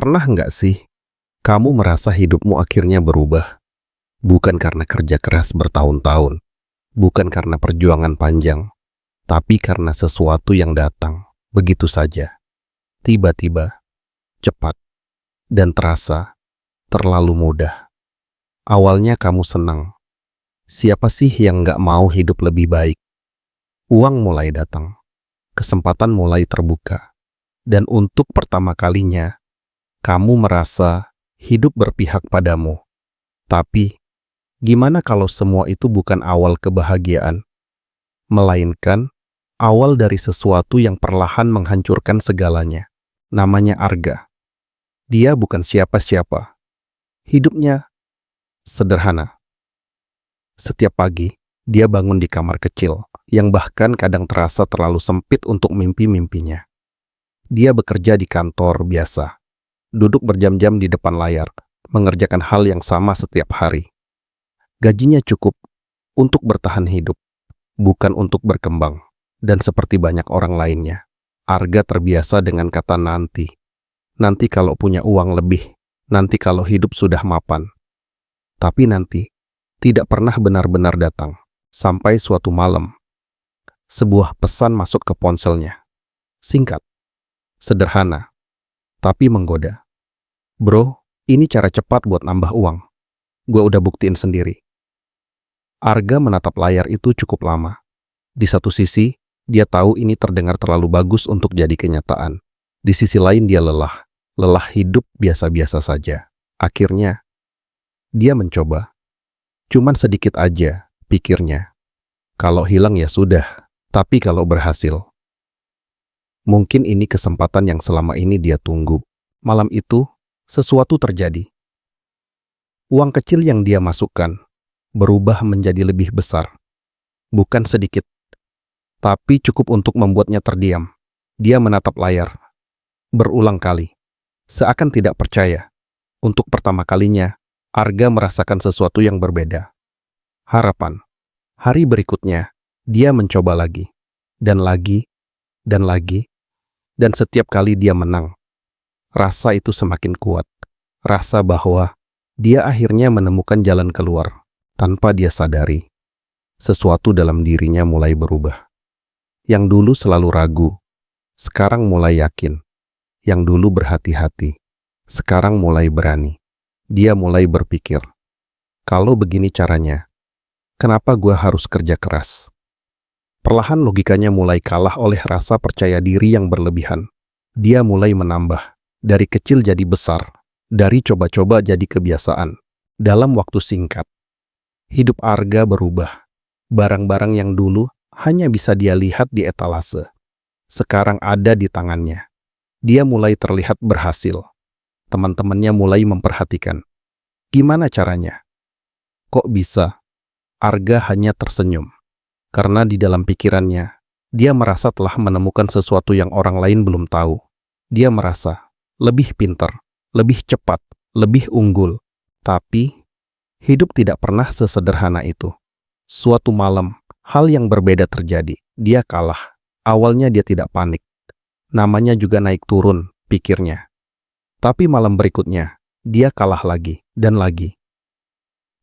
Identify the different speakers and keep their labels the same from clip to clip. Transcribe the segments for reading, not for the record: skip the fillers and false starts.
Speaker 1: Pernah nggak sih kamu merasa hidupmu akhirnya berubah? Bukan karena kerja keras bertahun-tahun, bukan karena perjuangan panjang, tapi karena sesuatu yang datang begitu saja, tiba-tiba, cepat, dan terasa terlalu mudah. Awalnya kamu senang. Siapa sih yang nggak mau hidup lebih baik? Uang mulai datang, kesempatan mulai terbuka, dan untuk pertama kalinya, kamu merasa hidup berpihak padamu. Tapi, gimana kalau semua itu bukan awal kebahagiaan, melainkan awal dari sesuatu yang perlahan menghancurkan segalanya? Namanya Arga. Dia bukan siapa-siapa. Hidupnya sederhana. Setiap pagi, dia bangun di kamar kecil, yang bahkan kadang terasa terlalu sempit untuk mimpi-mimpinya. Dia bekerja di kantor biasa, duduk berjam-jam di depan layar, mengerjakan hal yang sama setiap hari. Gajinya cukup untuk bertahan hidup, bukan untuk berkembang. Dan seperti banyak orang lainnya, Arga terbiasa dengan kata nanti. Nanti kalau punya uang lebih, nanti kalau hidup sudah mapan. Tapi nanti tidak pernah benar-benar datang. Sampai suatu malam, sebuah pesan masuk ke ponselnya. Singkat, sederhana, tapi menggoda. Bro, ini cara cepat buat nambah uang. Gua udah buktiin sendiri. Arga menatap layar itu cukup lama. Di satu sisi, dia tahu ini terdengar terlalu bagus untuk jadi kenyataan. Di sisi lain dia lelah hidup biasa-biasa saja. Akhirnya, dia mencoba. Cuman sedikit aja, pikirnya. Kalau hilang ya sudah, tapi kalau berhasil. Mungkin ini kesempatan yang selama ini dia tunggu. Malam itu, sesuatu terjadi. Uang kecil yang dia masukkan berubah menjadi lebih besar. Bukan sedikit, tapi cukup untuk membuatnya terdiam. Dia menatap layar berulang kali, seakan tidak percaya. Untuk pertama kalinya, Arga merasakan sesuatu yang berbeda. Harapan. Hari berikutnya, dia mencoba lagi, dan lagi, dan lagi, dan setiap kali dia menang. Rasa itu semakin kuat. Rasa bahwa dia akhirnya menemukan jalan keluar. Tanpa dia sadari, sesuatu dalam dirinya mulai berubah. Yang dulu selalu ragu, sekarang mulai yakin. Yang dulu berhati-hati, sekarang mulai berani. Dia mulai berpikir, kalau begini caranya, kenapa gua harus kerja keras? Perlahan logikanya mulai kalah oleh rasa percaya diri yang berlebihan. Dia mulai menambah, dari kecil jadi besar, dari coba-coba jadi kebiasaan. Dalam waktu singkat, hidup Arga berubah. Barang-barang yang dulu hanya bisa dia lihat di etalase, sekarang ada di tangannya. Dia mulai terlihat berhasil. Teman-temannya mulai memperhatikan. Gimana caranya? Kok bisa? Arga hanya tersenyum. Karena di dalam pikirannya, dia merasa telah menemukan sesuatu yang orang lain belum tahu. Dia merasa lebih pintar, lebih cepat, lebih unggul. Tapi, hidup tidak pernah sesederhana itu. Suatu malam, hal yang berbeda terjadi. Dia kalah. Awalnya dia tidak panik. Namanya juga naik turun, pikirnya. Tapi malam berikutnya, dia kalah lagi dan lagi.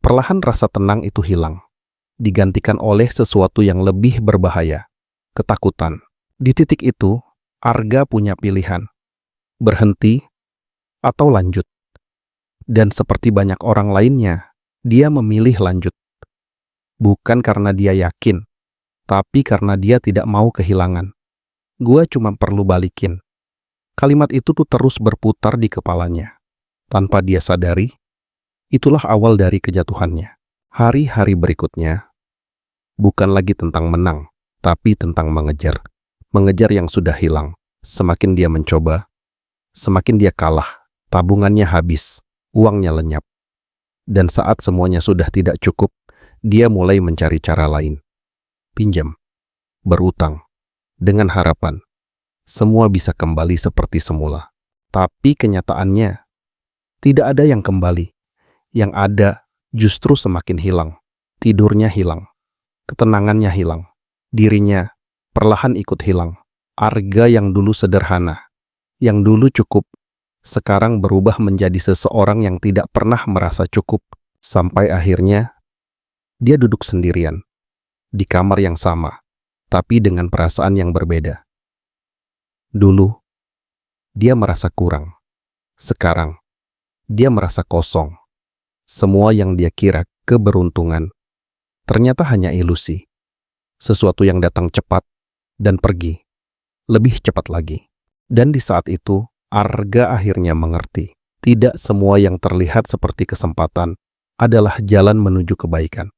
Speaker 1: Perlahan rasa tenang itu hilang, digantikan oleh sesuatu yang lebih berbahaya, ketakutan. Di titik itu, Arga punya pilihan, berhenti atau lanjut. Dan seperti banyak orang lainnya, dia memilih lanjut. Bukan karena dia yakin, tapi karena dia tidak mau kehilangan. Gua cuma perlu balikin. Kalimat itu tuh terus berputar di kepalanya. Tanpa dia sadari, itulah awal dari kejatuhannya. Hari-hari berikutnya, bukan lagi tentang menang, tapi tentang mengejar. Mengejar yang sudah hilang. Semakin dia mencoba, semakin dia kalah. Tabungannya habis, uangnya lenyap. Dan saat semuanya sudah tidak cukup, dia mulai mencari cara lain. Pinjam, berutang, dengan harapan semua bisa kembali seperti semula. Tapi kenyataannya, tidak ada yang kembali. Yang ada justru semakin hilang. Tidurnya hilang. Ketenangannya hilang. Dirinya perlahan ikut hilang. Arga yang dulu sederhana, yang dulu cukup, sekarang berubah menjadi seseorang yang tidak pernah merasa cukup, sampai akhirnya dia duduk sendirian di kamar yang sama, tapi dengan perasaan yang berbeda. Dulu, dia merasa kurang. Sekarang, dia merasa kosong. Semua yang dia kira keberuntungan ternyata hanya ilusi. Sesuatu yang datang cepat dan pergi lebih cepat lagi. Dan di saat itu, Arga akhirnya mengerti. Tidak semua yang terlihat seperti kesempatan adalah jalan menuju kebaikan.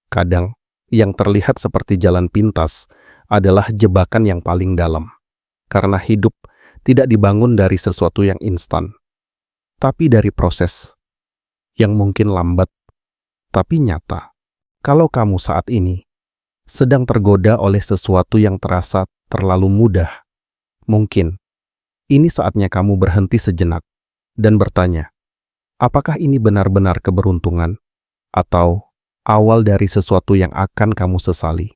Speaker 1: Kadang, yang terlihat seperti jalan pintas adalah jebakan yang paling dalam. Karena hidup tidak dibangun dari sesuatu yang instan, tapi dari proses yang mungkin lambat, tapi nyata. Kalau kamu saat ini sedang tergoda oleh sesuatu yang terasa terlalu mudah, mungkin ini saatnya kamu berhenti sejenak dan bertanya, apakah ini benar-benar keberuntungan atau awal dari sesuatu yang akan kamu sesali?